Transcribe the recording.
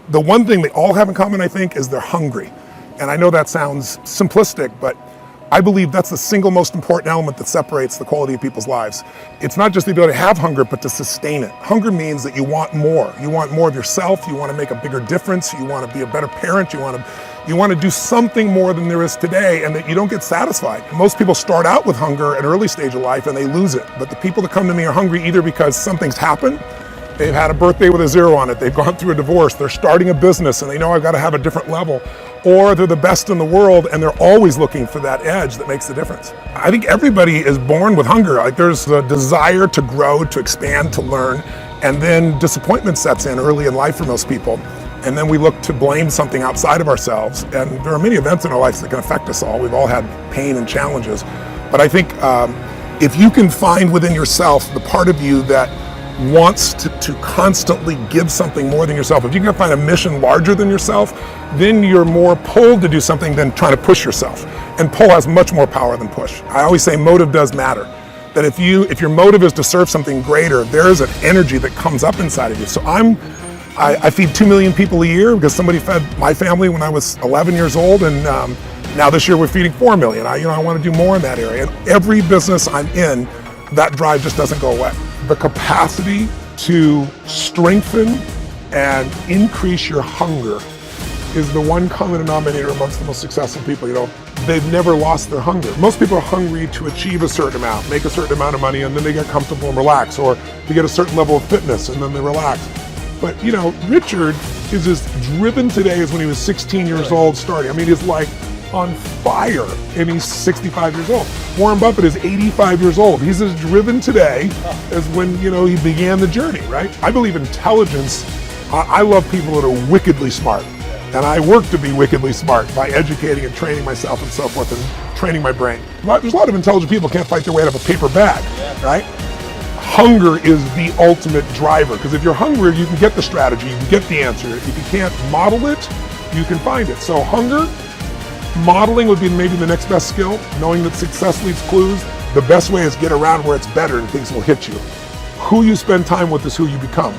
the one thing they all have in common, I think, is they're hungry. And I know that sounds simplistic, but I believe that's the single most important element that separates the quality of people's lives. It's not just the ability to have hunger, but to sustain it. Hunger means that you want more. You want more of yourself. You want to make a bigger difference. You want to be a better parent. You want to do something more than there is today, and that you don't get satisfied. Most people start out with hunger at an early stage of life and they lose it. But the people that come to me are hungry either because something's happened, they've had a birthday with a 0 on it, they've gone through a divorce, they're starting a business and they know I've got to have a different level, or they're the best in the world and they're always looking for that edge that makes the difference. I think everybody is born with hunger. Like, there's a desire to grow, to expand, to learn, and then disappointment sets in early in life for most people. And then we look to blame something outside of ourselves. And there are many events in our lives that can affect us all. We've all had pain and challenges. But I think if you can find within yourself the part of you that wants to constantly give something more than yourself, if you can find a mission larger than yourself, then you're more pulled to do something than trying to push yourself. And pull has much more power than push. I always say motive does matter. That if your motive is to serve something greater, there is an energy that comes up inside of you. So I feed 2 million people a year because somebody fed my family when I was 11 years old, and now this year we're feeding 4 million. I want to do more in that area. And every business I'm in, that drive just doesn't go away. The capacity to strengthen and increase your hunger is the one common denominator amongst the most successful people. They've never lost their hunger. Most people are hungry to achieve a certain amount, make a certain amount of money, and then they get comfortable and relax, or to get a certain level of fitness and then they relax. But Richard is as driven today as when he was 16 years old starting. I mean, he's like on fire, and he's 65 years old. Warren Buffett is 85 years old. He's as driven today as when, he began the journey, right? I believe intelligence. I love people that are wickedly smart. And I work to be wickedly smart by educating and training myself and so forth, and training my brain. There's a lot of intelligent people who can't fight their way out of a paper bag, right? Hunger is the ultimate driver, because if you're hungry, you can get the strategy, you can get the answer. If you can't model it, you can find it. So hunger, modeling would be maybe the next best skill. Knowing that success leaves clues. The best way is get around where it's better and things will hit you. Who you spend time with is who you become.